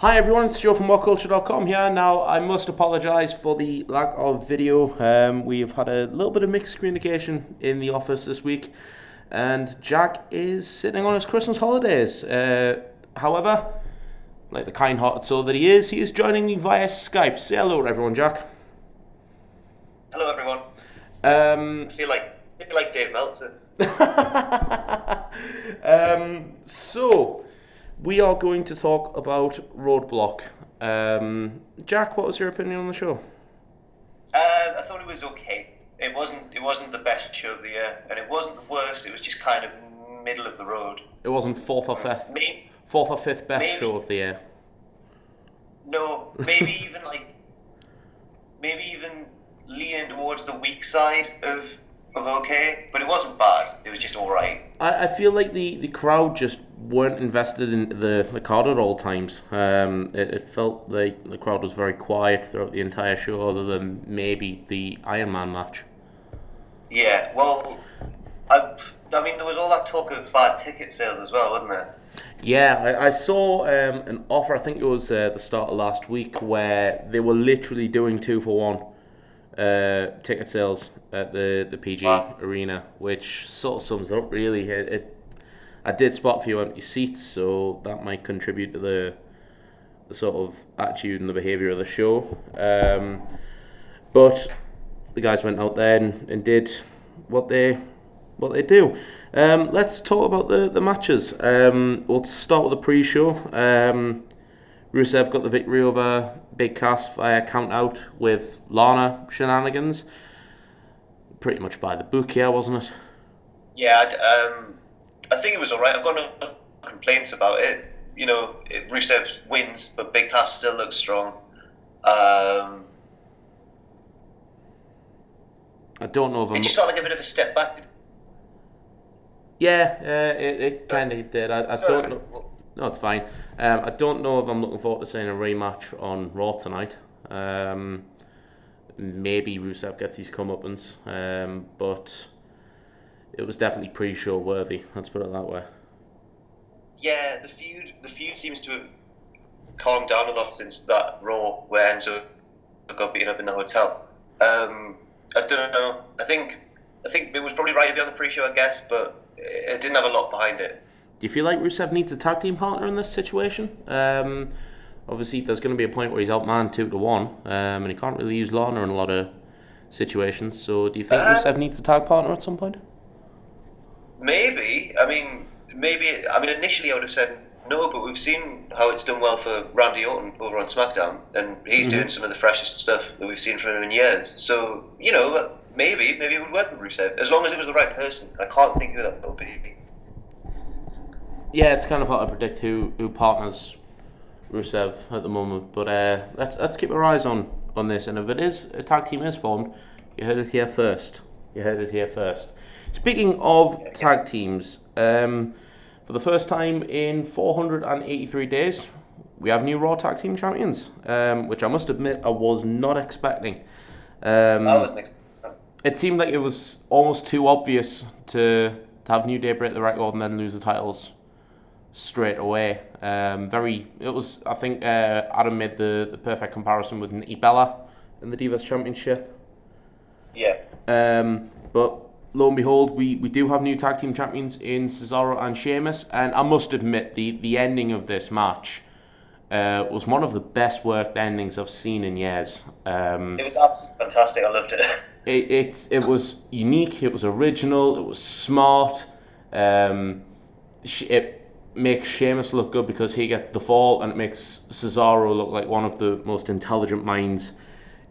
Hi everyone, it's Joe from WhatCulture.com here. Now, I must apologise for the lack of video. We've had a little bit of mixed communication in the office this week, and Jack is sitting on his Christmas holidays. However, like the kind-hearted soul that he is joining me via Skype. Say hello to everyone, Jack. Hello everyone. I feel like Dave Meltzer. So, we are going to talk about Roadblock. Jack, what was your opinion on the show? I thought it was okay. It wasn't the best show of the year, and it wasn't the worst. It was just kind of middle of the road. It wasn't fourth or fifth best show of the year. No, maybe even leaning towards the weak side of okay, but it wasn't bad. It was just all right. I feel like the crowd just weren't invested in the card at all times. It felt like the crowd was very quiet throughout the entire show, other than maybe the Iron Man match. Yeah, well, I mean, there was all that talk of bad ticket sales as well, wasn't there? Yeah, I saw an offer, I think it was the start of last week, where they were literally doing 2-for-1 ticket sales at the PG Arena, which sort of sums it up really. I did spot a few empty seats, so that might contribute to the sort of attitude and the behaviour of the show. But the guys went out there and did what they do. Let's talk about the matches. We'll start with the pre-show. Rusev got the victory over Big Cass via count-out with Lana shenanigans. Pretty much by the book here, wasn't it? Yeah, I think it was alright. I've got no complaints about it. You know, Rusev wins, but Big Cass still looks strong. I don't know if it just felt like a bit of a step back. Yeah, it kind of did. I don't know. No, it's fine. I don't know if I'm looking forward to seeing a rematch on Raw tonight. Maybe Rusev gets his comeuppance, but it was definitely pre-show worthy. Let's put it that way. Yeah, the feud seems to have calmed down a lot since that Raw where Enzo got beaten up in the hotel. I don't know. I think it was probably right to be on the pre-show, I guess, but it didn't have a lot behind it. Do you feel like Rusev needs a tag team partner in this situation? Obviously, there's going to be a point where he's outmanned 2-1, and he can't really use Lana in a lot of situations. So, do you think Rusev needs a tag partner at some point? Maybe. I mean, initially I would have said no, but we've seen how it's done well for Randy Orton over on SmackDown, and he's doing some of the freshest stuff that we've seen from him in years. So, you know, maybe it would work with Rusev, as long as it was the right person. I can't think who that would be. Yeah, it's kind of hard to predict who partners Rusev at the moment, but let's keep our eyes on this, and if a tag team is formed, you heard it here first. Speaking of tag teams, for the first time in 483 days, we have new Raw Tag Team Champions, which I must admit I was not expecting. I wasn't expecting. It seemed like it was almost too obvious to have New Day break the record and then lose the titles straight away. I think Adam made the perfect comparison with Nikki Bella in the Divas Championship. Yeah. But lo and behold, we do have new tag team champions in Cesaro and Sheamus, and I must admit the ending of this match was one of the best worked endings I've seen in years. It was absolutely fantastic. I loved it. It was unique. It was original. It was smart. It makes Sheamus look good because he gets the fall, and it makes Cesaro look like one of the most intelligent minds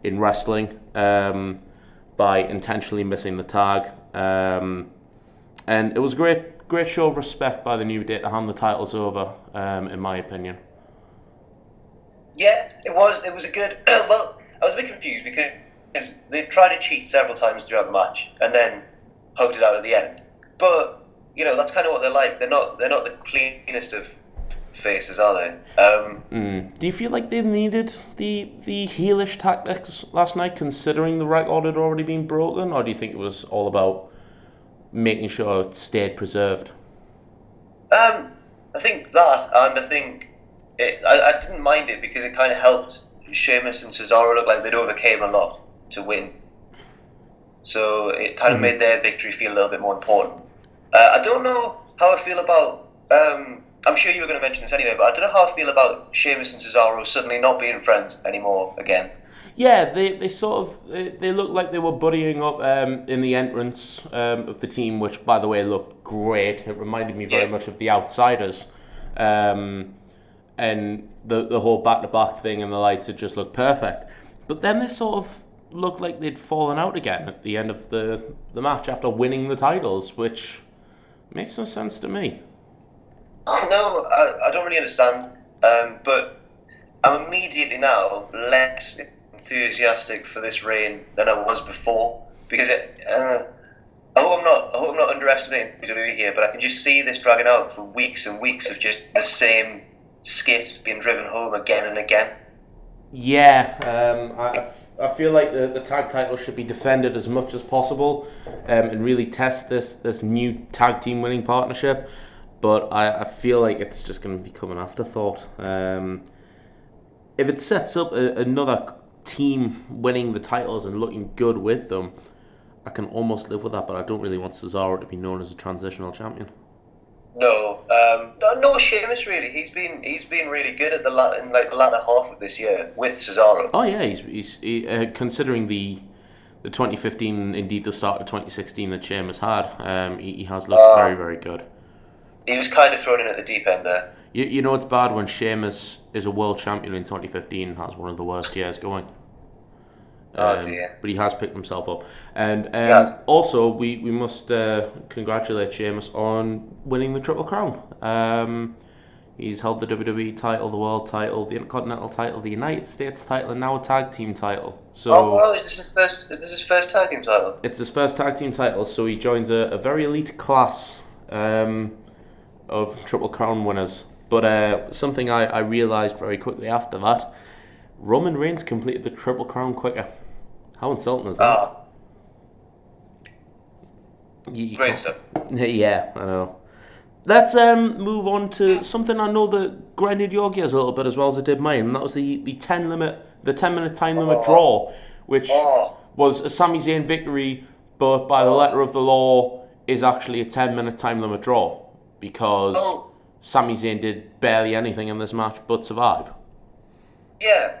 in wrestling by intentionally missing the tag. And it was a great show of respect by the New Day to hand the titles over, in my opinion. Yeah, it was a good... well, I was a bit confused because they tried to cheat several times throughout the match and then hugged it out at the end. But you know, that's kind of what they're like. They're not the cleanest of faces, are they? Do you feel like they needed the heelish tactics last night, considering the record had already been broken, or do you think it was all about making sure it stayed preserved? I think that, and I think I didn't mind it because it kind of helped Sheamus and Cesaro look like they'd overcame a lot to win. So it kind of made their victory feel a little bit more important. I don't know how I feel about. I'm sure you were going to mention this anyway, but I don't know how I feel about Sheamus and Cesaro suddenly not being friends anymore again. Yeah, they sort of they looked like they were buddying up in the entrance of the team, which by the way looked great. It reminded me very much of the Outsiders, and the whole back to back thing and the lights had just looked perfect. But then they sort of looked like they'd fallen out again at the end of the match after winning the titles, which makes no sense to me. No, I don't really understand. But I'm immediately now less enthusiastic for this reign than I was before because I hope I'm not underestimating WWE here, but I can just see this dragging out for weeks and weeks of just the same skit being driven home again and again. Yeah, I feel like the tag title should be defended as much as possible and really test this new tag team winning partnership. But I feel like it's just going to become an afterthought. If it sets up another team winning the titles and looking good with them, I can almost live with that. But I don't really want Cesaro to be known as a transitional champion. No, Sheamus really. He's been really good at the latter half of this year with Cesaro. Oh yeah, he's considering the 2015, indeed the start of 2016 that Sheamus had, he has looked very, very good. He was kind of thrown in at the deep end there. You know it's bad when Sheamus is a world champion in 2015 and has one of the worst years going. Oh dear. But he has picked himself up. And also, we must congratulate Sheamus on winning the Triple Crown. He's held the WWE title, the World title, the Intercontinental title, the United States title, and now a tag team title. So, is this his first tag team title? It's his first tag team title, so he joins a very elite class of Triple Crown winners. But something I realised very quickly after that, Roman Reigns completed the Triple Crown quicker. How insulting is that? Great stuff. Yeah, I know. Let's move on to something I know that grinded your gears a little bit as well as it did mine, and that was the 10-minute time limit draw, which was a Sami Zayn victory, but by the letter of the law is actually a 10-minute time limit draw because Sami Zayn did barely anything in this match but survive. Yeah,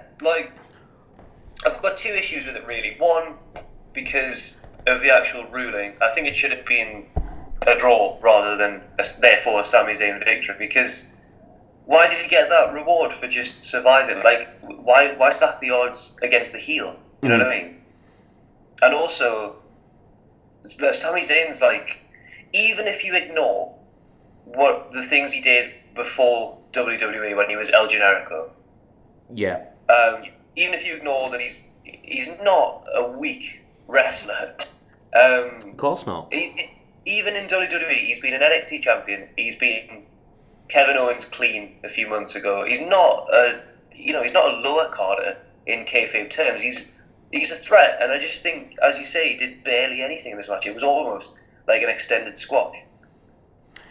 I've got two issues with it really. One, because of the actual ruling, I think it should have been a draw rather than therefore a Sami Zayn victory. Because why did he get that reward for just surviving? Why stack the odds against the heel? You know what I mean? And also, Sami Zayn's even if you ignore what the things he did before WWE when he was El Generico. Yeah. Even if you ignore that he's not a weak wrestler. Of course not. Even in WWE, he's been an NXT champion. He's beaten Kevin Owens clean a few months ago. He's not he's not a lower carder in kayfabe terms. He's a threat, and I just think, as you say, he did barely anything in this match. It was almost like an extended squash.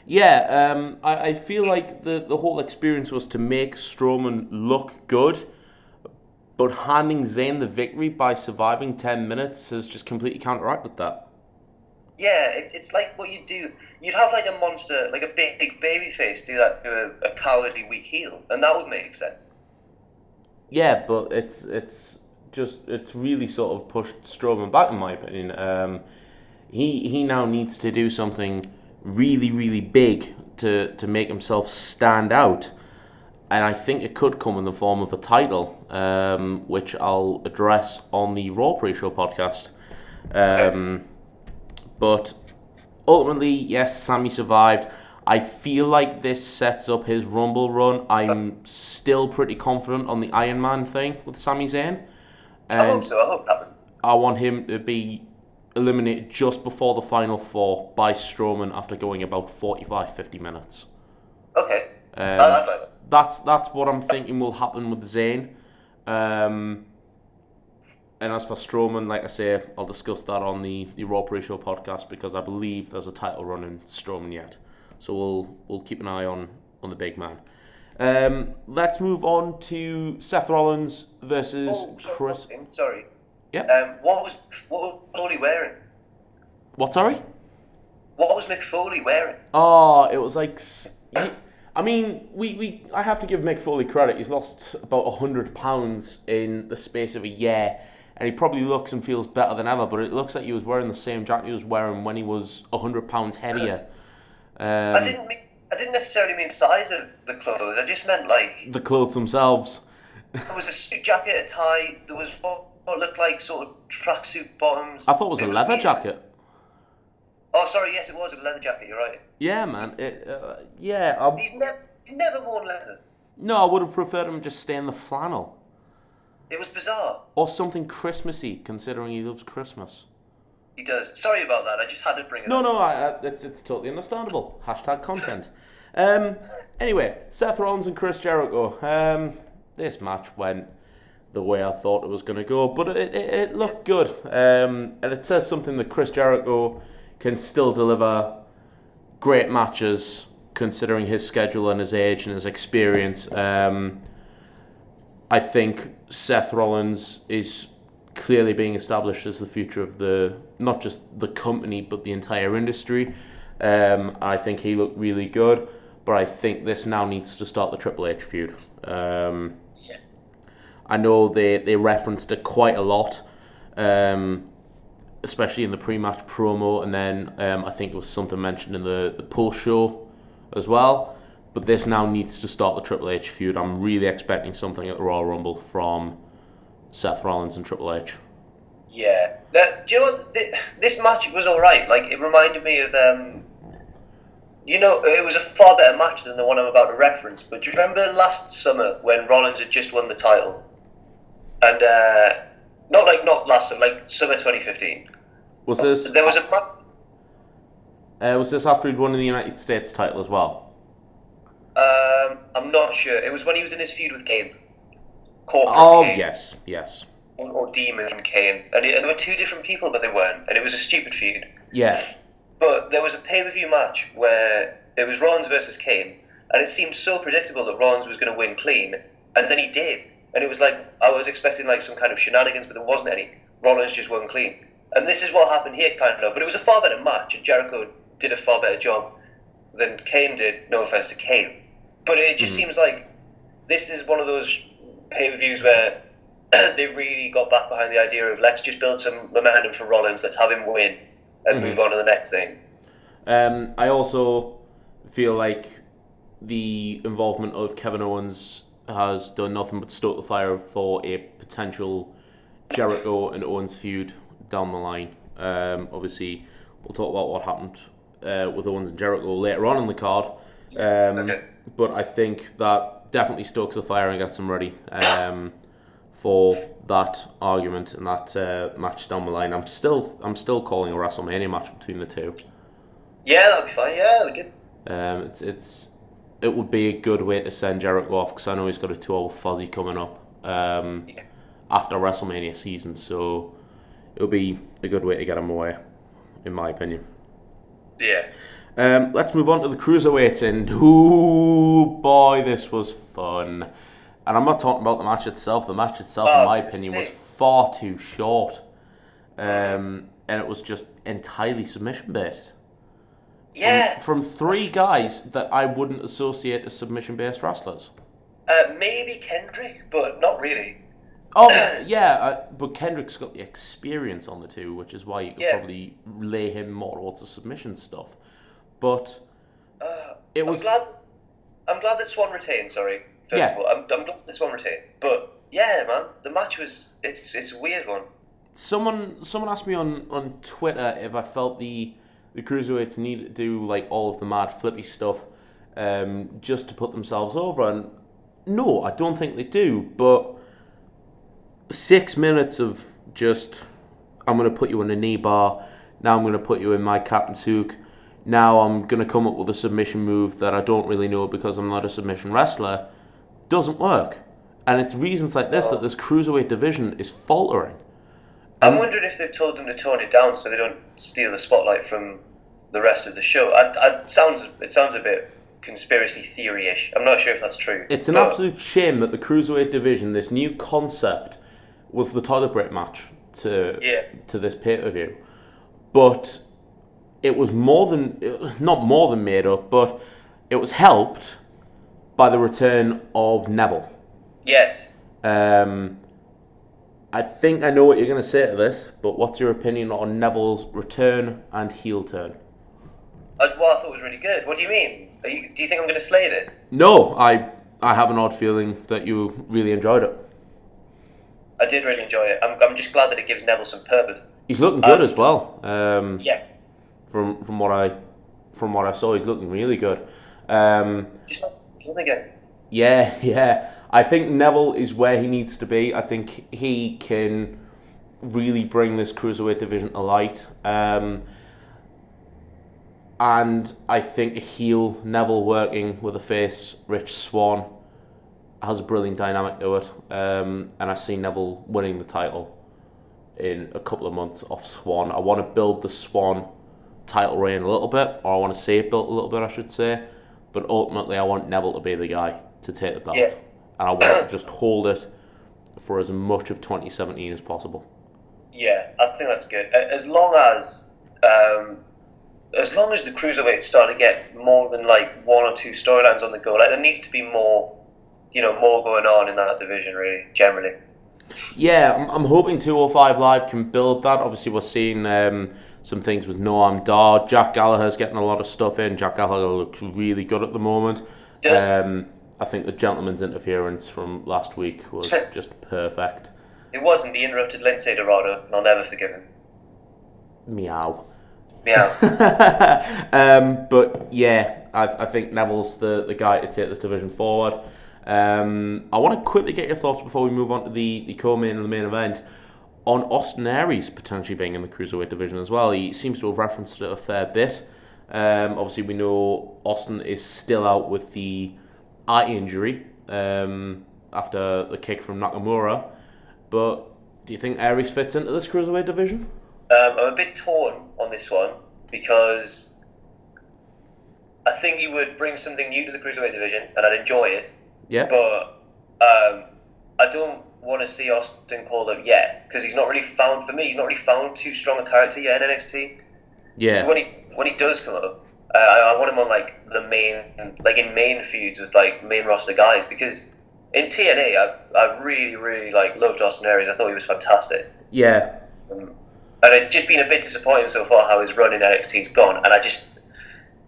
Yeah, I feel like the whole experience was to make Strowman look good, but handing Zayn the victory by surviving 10 minutes has just completely counteracted that. Yeah, it's like what you'd do. You'd have a monster, a big baby face do that to a cowardly weak heel, and that would make sense. Yeah, but it's really sort of pushed Strowman back, in my opinion. He now needs to do something really, really big to make himself stand out. And I think it could come in the form of a title, which I'll address on the Raw Pre-Show podcast. But ultimately, yes, Sami survived. I feel like this sets up his Rumble run. I'm still pretty confident on the Iron Man thing with Sami Zayn. And I hope so. I hope that happens. I want him to be eliminated just before the Final Four by Strowman after going about 45-50 minutes. Okay. I like that. That's what I'm thinking will happen with Zayn. And as for Strowman, like I say, I'll discuss that on the Raw Pre-Show podcast because I believe there's a title run in Strowman yet. So we'll keep an eye on the big man. Let's move on to Seth Rollins versus Chris. Sorry. Yeah. What was Foley wearing? What? Sorry. What was Mick Foley wearing? Oh, it was like. I mean, I have to give Mick Foley credit. He's lost about 100 pounds in the space of a year, and he probably looks and feels better than ever. But it looks like he was wearing the same jacket he was wearing when he was 100 pounds heavier. I didn't necessarily mean size of the clothes. I just meant like the clothes themselves. There was a suit jacket, a tie. There was what looked like sort of tracksuit bottoms. I thought it was a leather jacket. Oh, sorry. Yes, it was a leather jacket. You're right. Yeah, man. He's never worn leather. No, I would have preferred him just stay in the flannel. It was bizarre. Or something Christmassy, considering he loves Christmas. He does. Sorry about that. I just had to bring it up. No, it's totally understandable. #content. Anyway, Seth Rollins and Chris Jericho. This match went the way I thought it was going to go, but it looked good. And it says something that Chris Jericho can still deliver great matches, considering his schedule and his age and his experience. I think Seth Rollins is clearly being established as the future of not just the company, but the entire industry. I think he looked really good, but I think this now needs to start the Triple H feud. I know they referenced it quite a lot, especially in the pre-match promo, and then I think it was something mentioned in the post-show as well. But this now needs to start the Triple H feud. I'm really expecting something at the Royal Rumble from Seth Rollins and Triple H. Yeah. Now, do you know what? This match was alright. Like, it reminded me of, it was a far better match than the one I'm about to reference. But do you remember last summer when Rollins had just won the title? And, not last summer, like summer 2015. Was this... There was a match... was this after he'd won the United States title as well? I'm not sure. It was when he was in his feud with Kane. Kane. Yes. Or Demon Kane. And there were two different people, but they weren't. And it was a stupid feud. Yeah. But there was a pay-per-view match where it was Rollins versus Kane, and it seemed so predictable that Rollins was going to win clean, and then he did. And it was like, I was expecting like some kind of shenanigans, but there wasn't any. Rollins just won clean. And this is what happened here, kind of. But it was a far better match, and Jericho did a far better job than Kane did, no offense to Kane. But it just seems like this is one of those pay-per-views where they really got back behind the idea of let's just build some momentum for Rollins, let's have him win, and move on to the next thing. I also feel like the involvement of Kevin Owens has done nothing but stoke the fire for a potential Jericho and Owens feud down the line. Obviously, we'll talk about what happened with Owens and Jericho later on in the card. But I think that definitely stokes the fire and gets them ready for that argument and that match down the line. I'm still calling a WrestleMania match between the two. Yeah, that'd be fine. Yeah, that'd be good. It would be a good way to send Jericho off, because I know he's got a 2-hour fuzzy coming up after WrestleMania season, so it would be a good way to get him away, in my opinion. Yeah. Let's move on to the Cruiserweights, and ooh, boy, this was fun. And I'm not talking about the match itself. The match itself, in my opinion, was far too short. And it was just entirely submission-based. Yeah. From three guys that I wouldn't associate as submission-based wrestlers. Maybe Kendrick, but not really. Oh, yeah, but Kendrick's got the experience on the two, which is why you could probably lay him more towards the submission stuff. But it was... I'm glad that Swan retained, sorry. First of all, I'm glad that Swan retained. But, yeah, man, the match was... It's a weird one. Someone asked me on Twitter if I felt the Cruiserweights needed to do like all of the mad flippy stuff just to put themselves over. And no, I don't think they do. But 6 minutes of just, I'm going to put you in a knee bar. Now I'm going to put you in my captain's hook. Now I'm going to come up with a submission move that I don't really know because I'm not a submission wrestler. Doesn't work. And it's reasons like this that this Cruiserweight division is faltering. I'm wondering if they've told them to tone it down so they don't steal the spotlight from the rest of the show. It sounds a bit conspiracy theory-ish. I'm not sure if that's true. It's an absolute shame that the Cruiserweight division, this new concept, was the toilet break match to this pay-per-view. But it was not more than made up, but it was helped by the return of Neville. Yes. I think I know what you're going to say to this, but what's your opinion on Neville's return and heel turn? I thought it was really good. What do you mean? Do you think I'm going to slate it? No, I have an odd feeling that you really enjoyed it. I did really enjoy it. I'm just glad that it gives Neville some purpose. He's looking good as well. Yes. From what I saw, he's looking really good. Just like to see him again. Yeah. I think Neville is where he needs to be. I think he can really bring this Cruiserweight division to light. And I think a heel Neville working with a face Rich Swann has a brilliant dynamic to it. And I see Neville winning the title in a couple of months off Swann. I want to build the Swann title reign a little bit, or I want to see it built a little bit, I should say. But ultimately, I want Neville to be the guy to take the belt. Yeah. And I want to just hold it for as much of 2017 as possible. Yeah, I think that's good. As long as the Cruiserweights start to get more than like one or two storylines on the go, like there needs to be more going on in that division, really, generally. Yeah, I'm hoping 205 Live can build that. Obviously, we're seeing some things with Noam Dar. Jack Gallagher's getting a lot of stuff in. Jack Gallagher looks really good at the moment. I think the gentleman's interference from last week was just perfect. It wasn't the interrupted Lindsay Dorado, and I'll never forgive him. Meow. But yeah, I think Neville's the guy to take this division forward. I want to quickly get your thoughts before we move on to the co-main and the main event on Austin Aries potentially being in the Cruiserweight division as well. He seems to have referenced it a fair bit. Obviously, we know Austin is still out with the eye injury after the kick from Nakamura. But do you think Aries fits into this Cruiserweight division? I'm a bit torn on this one because I think he would bring something new to the Cruiserweight division and I'd enjoy it. Yeah. But I don't want to see Austin called up yet because he's not really found too strong a character yet in NXT. Yeah. When he does come up, I want him on like the in main feuds as like main roster guys because in TNA I really loved Austin Aries. I thought he was fantastic. Yeah. And it's just been a bit disappointing so far how his run in NXT's gone. And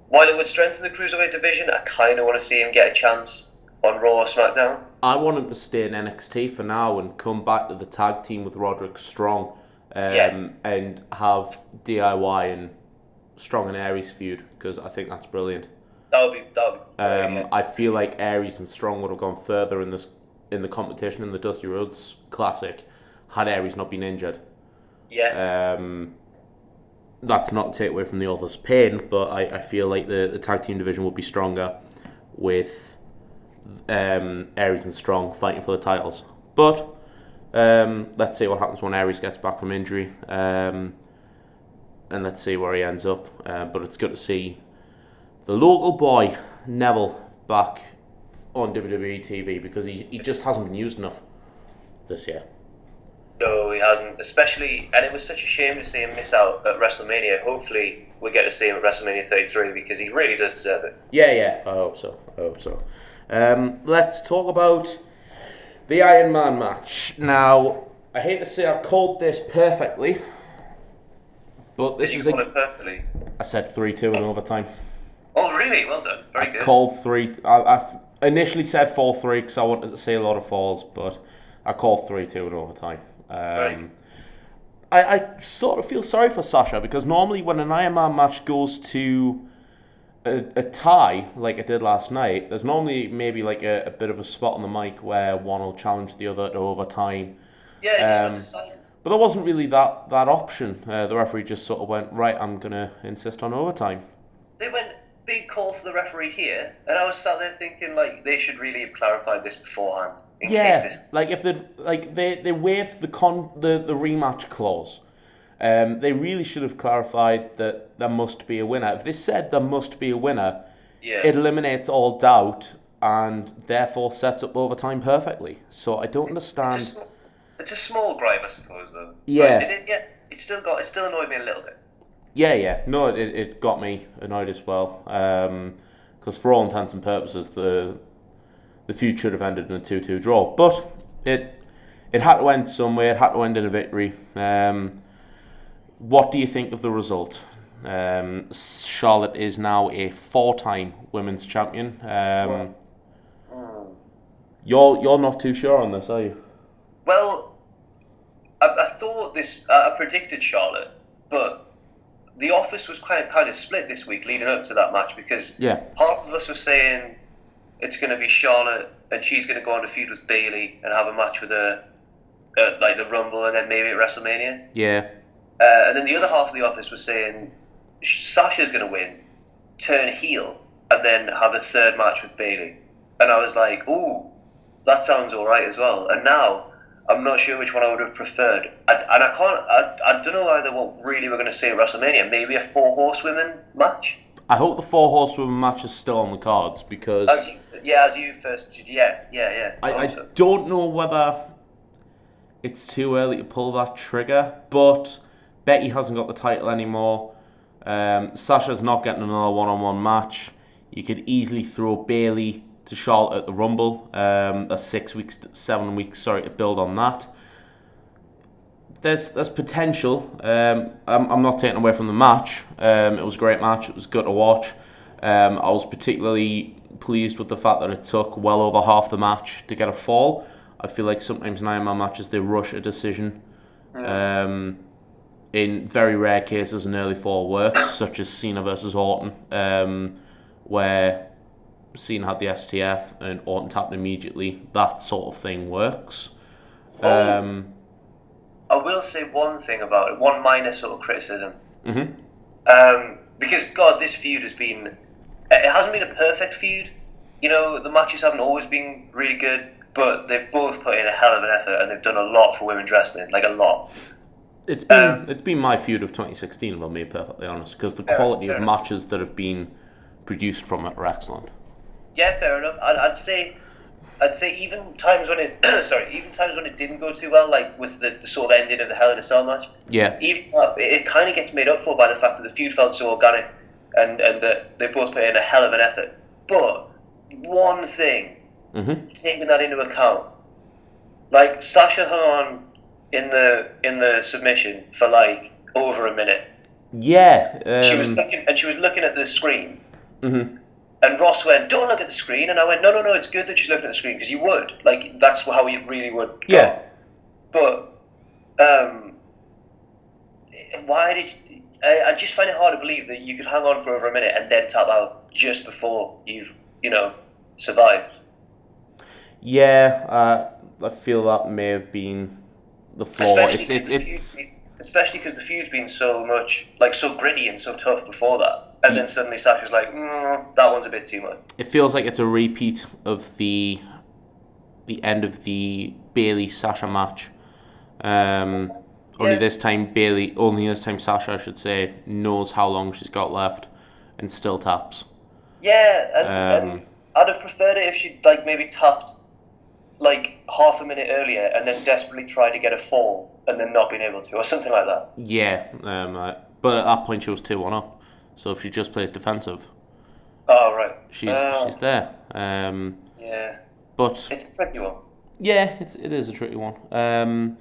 while it would strengthen the Cruiserweight division, I kind of want to see him get a chance on Raw or SmackDown. I want him to stay in NXT for now and come back to the tag team with Roderick Strong and have DIY and Strong and Aries feud because I think that's brilliant. That would be brilliant. I feel like Aries and Strong would have gone further in the competition in the Dusty Rhodes Classic had Aries not been injured. Yeah. That's not to take away from the author's pain, but I feel like the tag team division would be stronger with Aries and Strong fighting for the titles. But let's see what happens when Aries gets back from injury, and let's see where he ends up. But it's good to see the local boy Neville back on WWE TV because he just hasn't been used enough this year. No, he hasn't. Especially, and it was such a shame to see him miss out at WrestleMania. Hopefully, we get to see him at WrestleMania 33 because he really does deserve it. Yeah, I hope so. Let's talk about the Iron Man match. Now, I hate to say I called this perfectly, but this is call it perfectly? I said 3-2 in overtime. Oh, really? Well done. Very good. I called 3. I initially said 4-3 because I wanted to see a lot of falls, but I called 3-2 in overtime. Right. I sort of feel sorry for Sasha because normally when an Iron Man match goes to a tie like it did last night, there's normally maybe like a bit of a spot on the mic where one will challenge the other to overtime. Yeah, just decided. But there wasn't really that option. The referee just sort of went, right, I'm going to insist on overtime. They went big call for the referee here, and I was sat there thinking like they should really have clarified this beforehand. Like if they waived the rematch clause. They really should have clarified that there must be a winner. If they said there must be a winner, it eliminates all doubt and therefore sets up overtime perfectly. So I don't understand. It's a small gripe, I suppose, though. Yeah. But it still annoyed me a little bit. Yeah. No, it got me annoyed as well. Because for all intents and purposes, the feud should have ended in a 2-2 draw. But it had to end somewhere. It had to end in a victory. What do you think of the result? Charlotte is now a 4-time women's champion. You're not too sure on this, are you? Well, I thought this. I predicted Charlotte, but the office was kind of split this week leading up to that match because half of us were saying it's going to be Charlotte and she's going to go on a feud with Bayley and have a match with her at like the Rumble and then maybe at WrestleMania. Yeah. And then the other half of the office was saying Sasha's going to win, turn heel, and then have a third match with Bayley. And I was like, ooh, that sounds all right as well. And now I'm not sure which one I would have preferred. I don't know either what really we're going to say at WrestleMania. Maybe a 4 horsewomen match? I hope the 4 horsewomen match is still on the cards because... As you first... Yeah. I don't know whether it's too early to pull that trigger, but Becky hasn't got the title anymore. Sasha's not getting another one-on-one match. You could easily throw Bayley to Charlotte at the Rumble. That's 7 weeks, to build on that. There's potential. I'm not taking away from the match. It was a great match. It was good to watch. I was particularly pleased with the fact that it took well over half the match to get a fall. I feel like sometimes in Iron Man matches they rush a decision. In very rare cases, an early fall works, such as Cena versus Orton, where Cena had the STF and Orton tapped immediately. That sort of thing works. I will say one thing about it, one minor sort of criticism. Because, God, this feud has been... It hasn't been a perfect feud. You know, the matches haven't always been really good, but they've both put in a hell of an effort and they've done a lot for women's wrestling, like a lot. It's been my feud of 2016, if I'm being perfectly honest, because the quality of matches that have been produced from it are excellent. Yeah, fair enough. I'd say even times when it didn't go too well, like with the sort of ending of the Hell in a Cell match. Yeah. Even it kind of gets made up for by the fact that the feud felt so organic and that they both put in a hell of an effort. But one thing, taking that into account, like Sasha hung on in the submission for like over a minute. Yeah. She was looking at the screen. And Ross went, "Don't look at the screen," and I went, "No, it's good that she's looking at the screen because you would, like, that's how you really would." Go. Yeah. But why did I just find it hard to believe that you could hang on for over a minute and then tap out just before you've survived. Yeah, I feel that may have been the flaw. Especially because the feud's been so gritty and so tough before that. And then suddenly Sasha's like, that one's a bit too much. It feels like it's a repeat of the end of the Bayley-Sasha match. Only this time Sasha, I should say, knows how long she's got left and still taps. Yeah, and I'd have preferred it if she'd maybe tapped half a minute earlier and then desperately tried to get a fall and then not been able to, or something like that. Yeah, but at that point she was 2-1 up. So if she just plays defensive, right, she's there. Yeah, but it's a tricky one. Yeah, it is a tricky one. And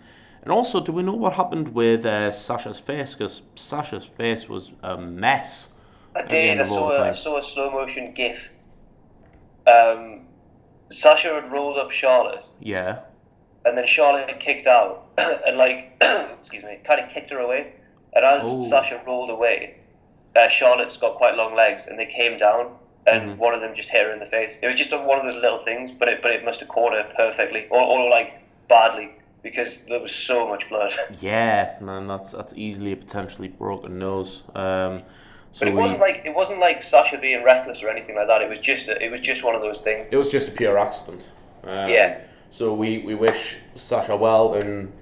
also, do we know what happened with Sasha's face? Because Sasha's face was a mess. I did. I saw a slow motion GIF. Sasha had rolled up Charlotte. Yeah. And then Charlotte had kicked out and excuse me, kind of kicked her away. And as Sasha rolled away, Charlotte's got quite long legs, and they came down, and one of them just hit her in the face. It was just one of those little things, but it must have caught her perfectly, or badly, because there was so much blood. Yeah, man, that's easily a potentially broken nose. But it wasn't like Sasha being reckless or anything like that. It was just one of those things. It was just a pure accident. Yeah. So we wish Sasha well, and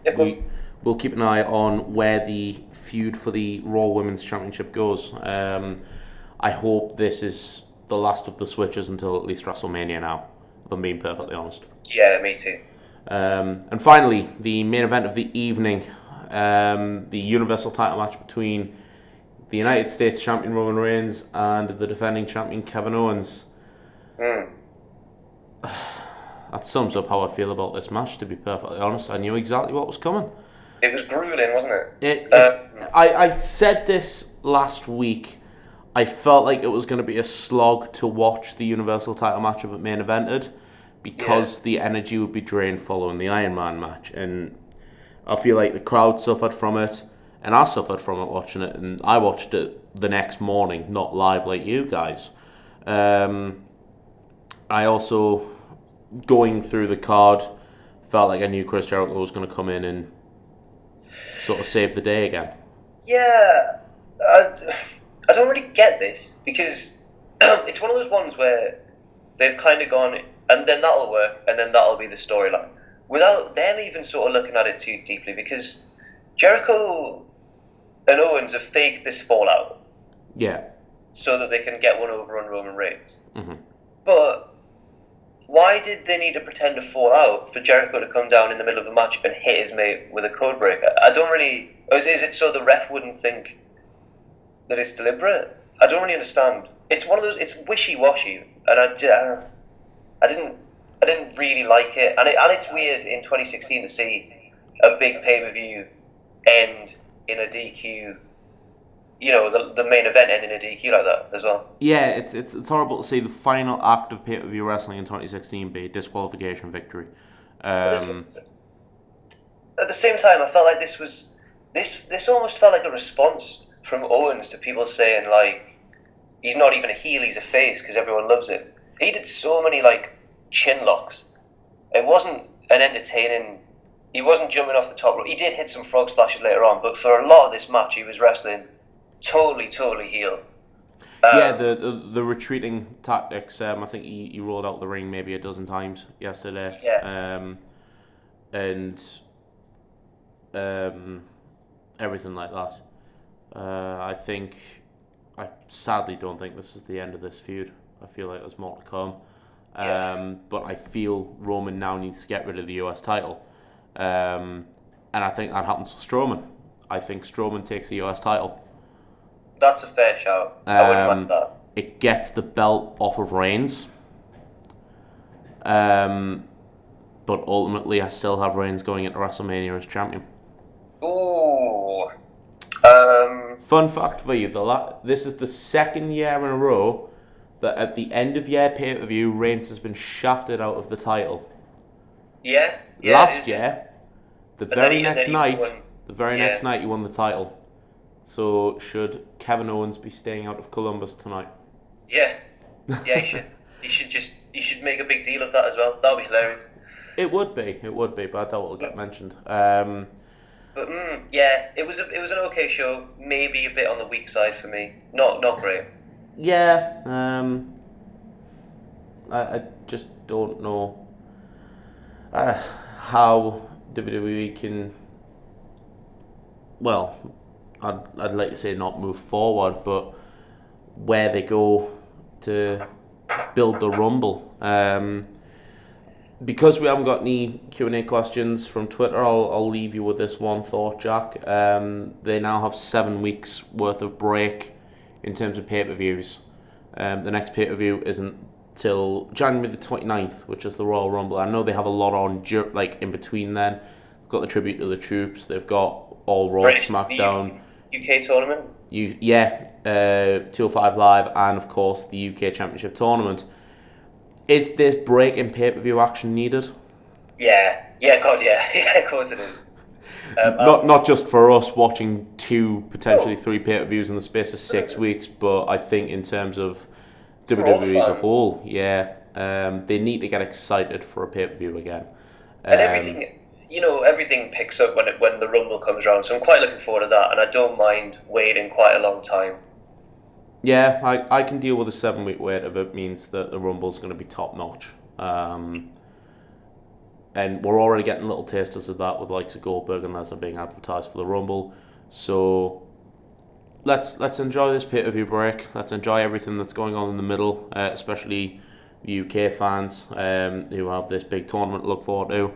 we'll keep an eye on where the feud for the Raw Women's Championship goes. I hope this is the last of the switches until at least WrestleMania now, if I'm being perfectly honest. Yeah, me too. And finally, the main event of the evening, the Universal title match between the United States champion Roman Reigns and the defending champion Kevin Owens. That sums up how I feel about this match, to be perfectly honest. I knew exactly what was coming. It was grueling, wasn't it? I said this last week. I felt like it was going to be a slog to watch the Universal title match if it main evented, because the energy would be drained following the Iron Man match. And I feel like the crowd suffered from it, and I suffered from it watching it, and I watched it the next morning, not live like you guys. I also, going through the card, felt like I knew Chris Jericho was going to come in and sort of save the day again. Yeah, I don't really get this, because it's one of those ones where they've kind of gone, and then that'll work, and then that'll be the storyline, without them even sort of looking at it too deeply, because Jericho and Owens have faked this fallout. Yeah. So that they can get one over on Roman Reigns. Mm-hmm. But why did they need to pretend to fall out for Jericho to come down in the middle of the match and hit his mate with a code breaker? I don't really... Is it so the ref wouldn't think that it's deliberate? I don't really understand. It's one of those... It's wishy-washy, and I didn't really like it. And it's weird in 2016 to see a big pay-per-view end in a DQ... You know, the main event ending in a DQ like that as well. Yeah, it's horrible to see the final act of pay-per-view wrestling in 2016 be a disqualification victory. At the same time, I felt like this almost felt like a response from Owens to people saying, like, he's not even a heel, he's a face because everyone loves it. He did so many, like, chin locks. It wasn't an entertaining... He wasn't jumping off the top rope. He did hit some frog splashes later on, but for a lot of this match, he was wrestling totally heel. The retreating tactics. I think he rolled out the ring maybe a dozen times yesterday. Yeah. And everything like that. I sadly don't think this is the end of this feud. I feel like there's more to come. But I feel Roman now needs to get rid of the US title. And I think that happens with Strowman. I think Strowman takes the US title. That's a fair shout. I wouldn't mind that. It gets the belt off of Reigns. But ultimately, I still have Reigns going into WrestleMania as champion. Ooh. Fun fact for you, this is the second year in a row that at the end of year pay-per-view, Reigns has been shafted out of the title. Yeah. Last year, the very next night, he won the title. So, should Kevin Owens be staying out of Columbus tonight? Yeah, he should. You should make a big deal of that as well. That would be hilarious. It would be, but I doubt it'll get mentioned. But it was an okay show. Maybe a bit on the weak side for me. Not great. Yeah. I just don't know how WWE can. Well, I'd like to say not move forward, but where they go to build the Rumble. Because we haven't got any Q&A questions from Twitter, I'll leave you with this one thought, Jack. They now have 7 weeks worth of break in terms of pay-per-views. The next pay-per-view isn't till January the 29th, which is the Royal Rumble. I know they have a lot on in between then. They've got the Tribute to the Troops. They've got All Raw, SmackDown. UK tournament? 205 Live, and of course the UK Championship tournament. Is this break in pay-per-view action needed? Yeah, of course it is. Not just for us watching 2, potentially 3 pay-per-views in the space of 6 weeks, but I think in terms of WWE as a whole, they need to get excited for a pay-per-view again. And everything picks up when the Rumble comes around, so I'm quite looking forward to that, and I don't mind waiting quite a long time. Yeah, I can deal with a 7-week wait if it means that the Rumble's going to be top-notch. And we're already getting little tasters of that with the likes of Goldberg and Lesnar being advertised for the Rumble. So let's enjoy this pay-per-view break. Let's enjoy everything that's going on in the middle, especially the UK fans who have this big tournament to look forward to.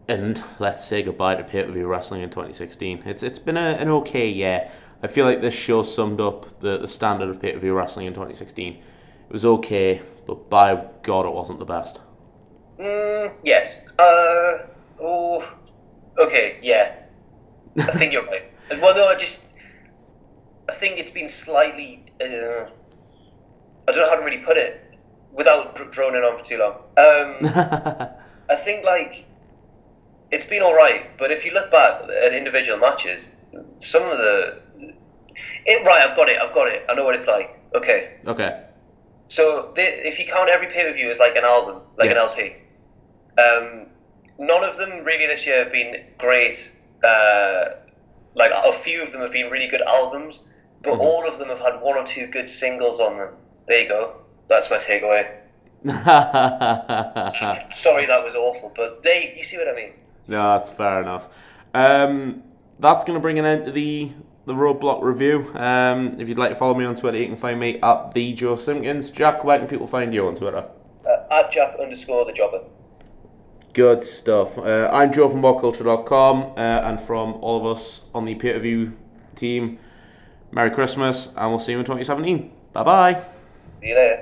And let's say goodbye to pay-per-view wrestling in 2016. It's been an okay year. I feel like this show summed up the standard of pay-per-view wrestling in 2016. It was okay, but by God, it wasn't the best. Yes. Okay, yeah. I think you're right. Well, no, I think it's been slightly... I don't know how to really put it without droning on for too long. I think, like, it's been alright, but if you look back at individual matches, some of the... Right, I've got it. I know what it's like. Okay. So, if you count every pay-per-view as like an album, like an LP, none of them really this year have been great. Like, a few of them have been really good albums, but all of them have had one or two good singles on them. There you go. That's my takeaway. Sorry, that was awful, but you see what I mean? No, that's fair enough. That's going to bring an end to the Roadblock review. If you'd like to follow me on Twitter, you can find me at the Joe Simkins. Jack, where can people find you on Twitter? At Jack_the_jobber. Good stuff. I'm Joe from WhatCulture.com, and from all of us on the pay-per-view team, Merry Christmas, and we'll see you in 2017. Bye-bye. See you later.